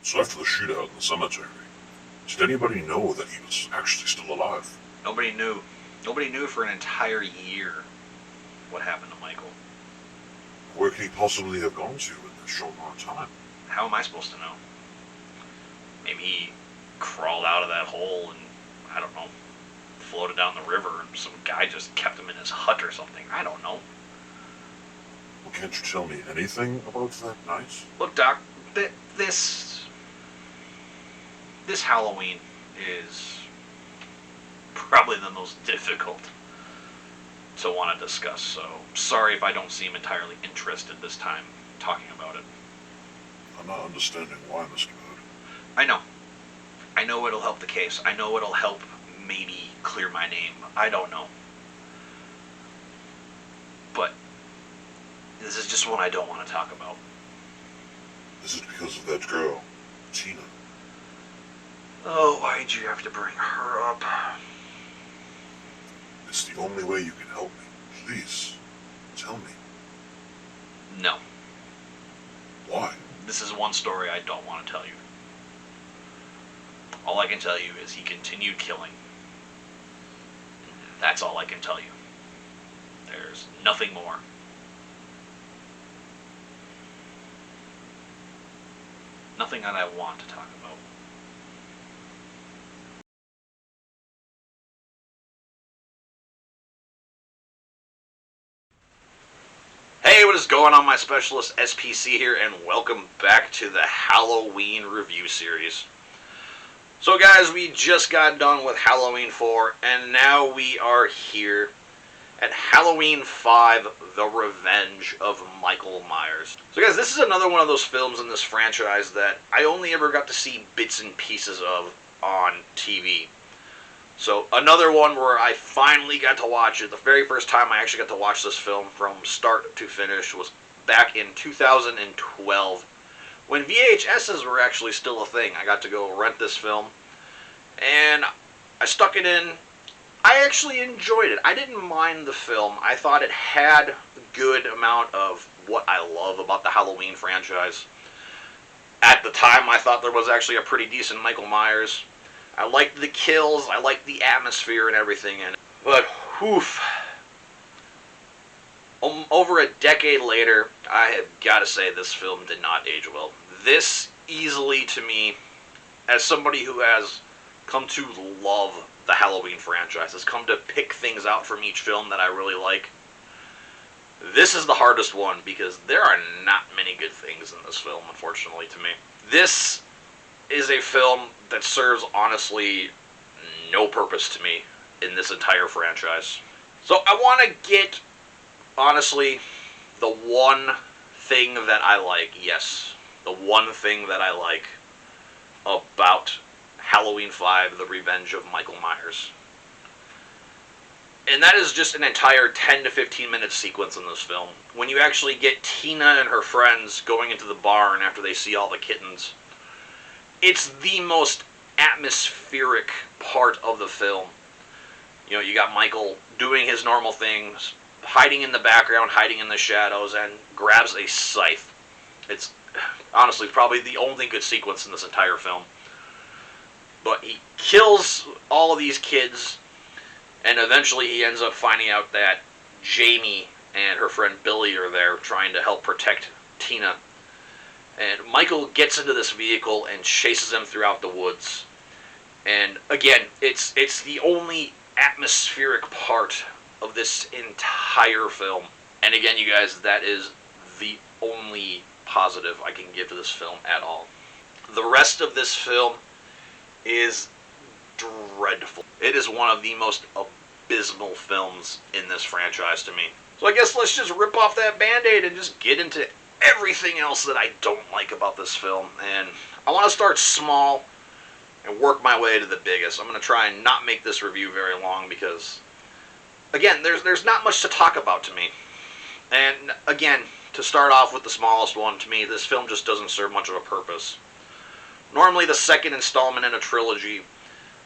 So after the shootout in the cemetery, did anybody know that he was actually still alive? Nobody knew. Nobody knew for an entire year what happened to Michael. Where could he possibly have gone to in this short amount of time? How am I supposed to know? Maybe he crawled out of that hole and, I don't know, floated down the river and some guy just kept him in his hut or something. I don't know. Well, can't you tell me anything about that night? Look, Doc, this Halloween is probably the most difficult to want to discuss, so sorry if I don't seem entirely interested this time talking about it. I'm not understanding why, Mr. Bird. I know. I know it'll help the case. I know it'll help maybe clear my name. I don't know. But this is just one I don't want to talk about. Is it because of that girl, Tina? Oh, why'd you have to bring her up? It's the only way you can help me. Please, tell me. No. Why? This is one story I don't want to tell you. All I can tell you is he continued killing. That's all I can tell you. There's nothing more. Nothing that I want to talk about. Hey, what is going on, my specialist SPC here, and welcome back to the Halloween review series. So guys, we just got done with Halloween 4, and now we are here at Halloween 5, The Revenge of Michael Myers. So guys, this is another one of those films in this franchise that I only ever got to see bits and pieces of on TV. So another one where I finally got to watch it. The very first time I actually got to watch this film from start to finish was back in 2012. When VHSs were actually still a thing. I got to go rent this film, and I stuck it in. I actually enjoyed it. I didn't mind the film. I thought it had a good amount of what I love about the Halloween franchise. At the time, I thought there was actually a pretty decent Michael Myers. I liked the kills, I liked the atmosphere and everything in it. But, whoof. Over a decade later, I have got to say this film did not age well. This easily, to me, as somebody who has come to love the Halloween franchise, has come to pick things out from each film that I really like, this is the hardest one because there are not many good things in this film, unfortunately, to me. This is a film that serves, honestly, no purpose to me in this entire franchise. So I want to get, honestly, the one thing that I like, yes, the one thing that I like about Halloween 5, The Revenge of Michael Myers. And that is just an entire 10 to 15 minute sequence in this film. When you actually get Tina and her friends going into the barn after they see all the kittens, it's the most atmospheric part of the film. You know, you got Michael doing his normal things, hiding in the background, hiding in the shadows, and grabs a scythe. It's honestly probably the only good sequence in this entire film. But he kills all of these kids, and eventually he ends up finding out that Jamie and her friend Billy are there trying to help protect Tina. And Michael gets into this vehicle and chases them throughout the woods. And again, it's the only atmospheric part of this entire film. And again, you guys, that is the only positive I can give to this film at all. The rest of this film is dreadful. It is one of the most abysmal films in this franchise to me. So I guess let's just rip off that Band-Aid and just get into everything else that I don't like about this film. And I want to start small and work my way to the biggest. I'm going to try and not make this review very long because, again, there's not much to talk about to me. And again, to start off with the smallest one, to me, this film just doesn't serve much of a purpose. Normally, the second installment in a trilogy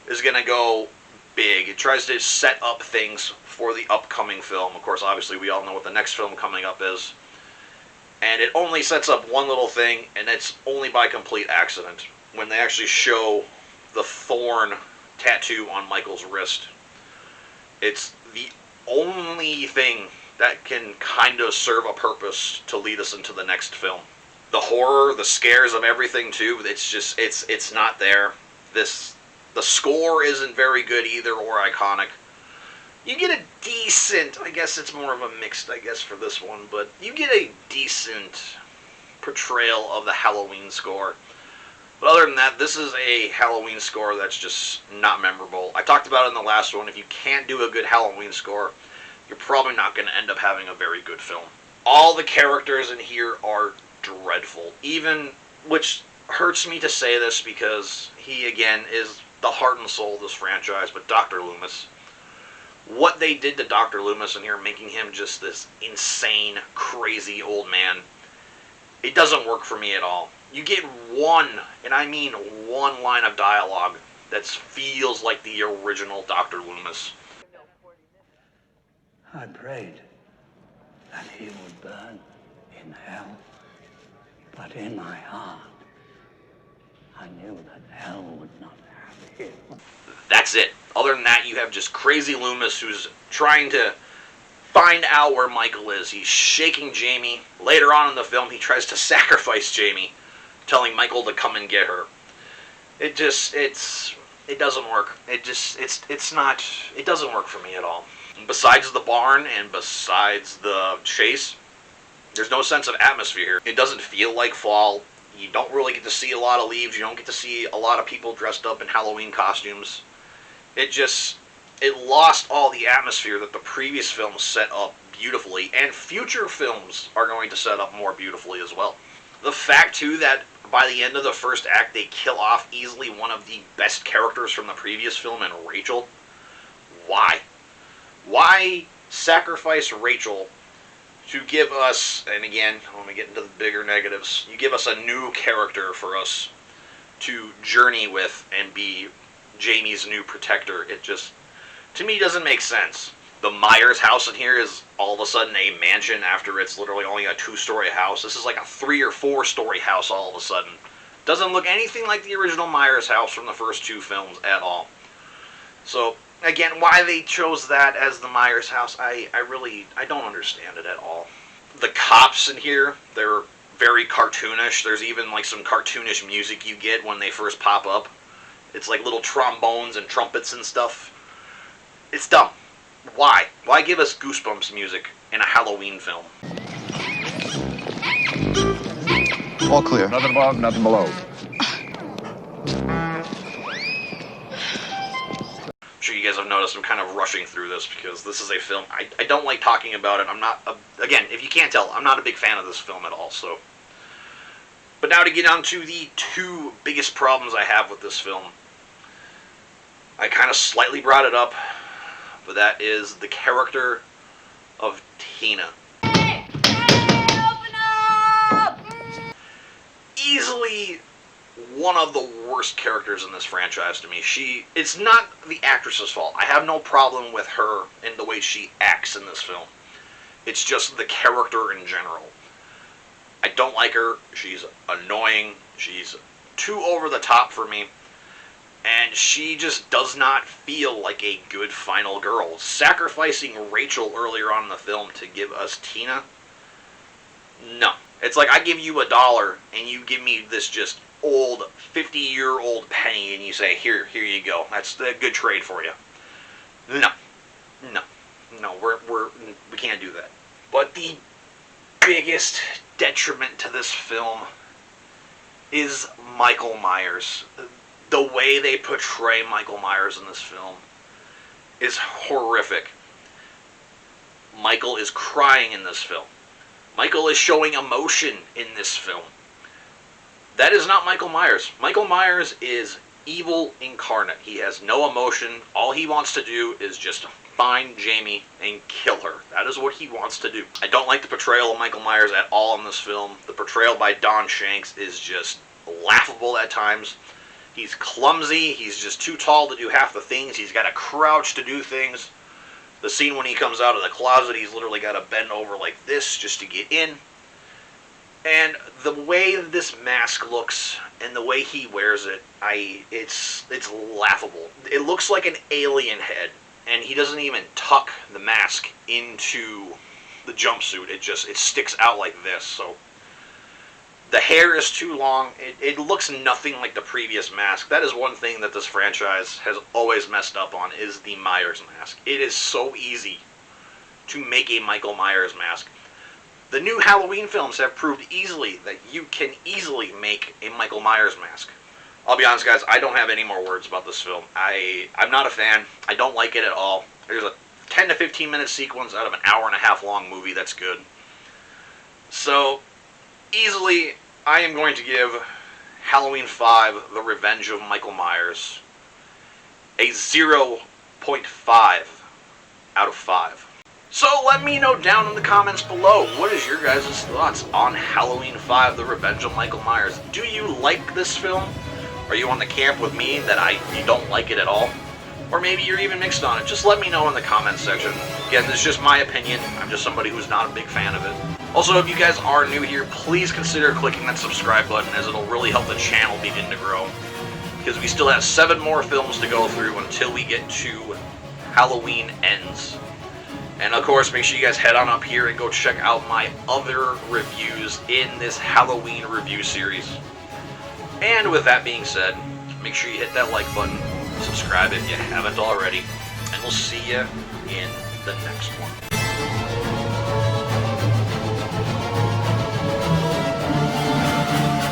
is going to go big. It tries to set up things for the upcoming film. Of course, obviously, we all know what the next film coming up is. And it only sets up one little thing, and it's only by complete accident. When they actually show the thorn tattoo on Michael's wrist, it's the only thing that can kind of serve a purpose to lead us into the next film. The horror, the scares of everything too, it's not there. The score isn't very good either or iconic. You get a decent, I guess it's more of a mixed, I guess, for this one, but you get a decent portrayal of the Halloween score. But other than that, this is a Halloween score that's just not memorable. I talked about it in the last one. If you can't do a good Halloween score, you're probably not going to end up having a very good film. All the characters in here are dreadful. Even, which hurts me to say this because he, again, is the heart and soul of this franchise, but Dr. Loomis. What they did to Dr. Loomis in here, making him just this insane, crazy old man, it doesn't work for me at all. You get one, and I mean one line of dialogue that feels like the original Dr. Loomis. I prayed that he would burn in hell, but in my heart, I knew that hell would not have him. That's it. Other than that, you have just crazy Loomis who's trying to find out where Michael is. He's shaking Jamie. Later on in the film, he tries to sacrifice Jamie, telling Michael to come and get her. It doesn't work. It doesn't work for me at all. Besides the barn and besides the chase, there's no sense of atmosphere here. It doesn't feel like fall. You don't really get to see a lot of leaves. You don't get to see a lot of people dressed up in Halloween costumes. It lost all the atmosphere that the previous films set up beautifully, and future films are going to set up more beautifully as well. The fact, too, that by the end of the first act, they kill off easily one of the best characters from the previous film in Rachel. Why? Why sacrifice Rachel to give us, and again, when we get into the bigger negatives, you give us a new character for us to journey with and be Jamie's new protector? It just, to me, doesn't make sense. The Myers house in here is all of a sudden a mansion after it's literally only a 2-story house. This is like a 3 or 4-story house all of a sudden. Doesn't look anything like the original Myers house from the first 2 films at all. So, again, why they chose that as the Myers house, I don't understand it at all. The cops in here, they're very cartoonish. There's even like some cartoonish music you get when they first pop up. It's like little trombones and trumpets and stuff. It's dumb. Why? Why give us Goosebumps music in a Halloween film? All clear. Nothing above, nothing below. I'm sure you guys have noticed I'm kind of rushing through this because this is a film. I don't like talking about it. I'm not, again, if you can't tell, I'm not a big fan of this film at all. So, but now to get on to the 2 biggest problems I have with this film. I kind of slightly brought it up, but that is the character of Tina. Hey, open up! Easily one of the worst characters in this franchise to me. It's not the actress's fault. I have no problem with her and the way she acts in this film. It's just the character in general. I don't like her. She's annoying. She's too over the top for me. And she just does not feel like a good final girl. Sacrificing Rachel earlier on in the film to give us Tina? No. It's like I give you $1 and you give me this just old 50-year-old penny and you say, here you go. That's a good trade for you. No, we can't do that. But the biggest detriment to this film is Michael Myers. The way they portray Michael Myers in this film is horrific. Michael is crying in this film. Michael is showing emotion in this film. That is not Michael Myers. Michael Myers is evil incarnate. He has no emotion. All he wants to do is just find Jamie and kill her. That is what he wants to do. I don't like the portrayal of Michael Myers at all in this film. The portrayal by Don Shanks is just laughable at times. He's clumsy. He's just too tall to do half the things. He's got to crouch to do things. The scene when he comes out of the closet, he's literally got to bend over like this just to get in. And the way this mask looks and the way he wears it, it's laughable. It looks like an alien head, and he doesn't even tuck the mask into the jumpsuit. It sticks out like this. So the hair is too long. It looks nothing like the previous mask. That is one thing that this franchise has always messed up on, is the Myers mask. It is so easy to make a Michael Myers mask. The new Halloween films have proved easily that you can easily make a Michael Myers mask. I'll be honest, guys, I don't have any more words about this film. I'm not a fan. I don't like it at all. There's a 10 to 15 minute sequence out of an hour and a half long movie that's good. So, easily, I am going to give Halloween 5, The Revenge of Michael Myers, a 0.5 out of 5. So let me know down in the comments below, what is your guys' thoughts on Halloween 5, The Revenge of Michael Myers? Do you like this film? Are you on the camp with me that you don't like it at all? Or maybe you're even mixed on it. Just let me know in the comments section. Again, this is just my opinion. I'm just somebody who's not a big fan of it. Also, if you guys are new here, please consider clicking that subscribe button, as it'll really help the channel begin to grow. Because we still have 7 more films to go through until we get to Halloween Ends. And of course, make sure you guys head on up here and go check out my other reviews in this Halloween review series. And with that being said, make sure you hit that like button, subscribe if you haven't already, and we'll see you in the next one.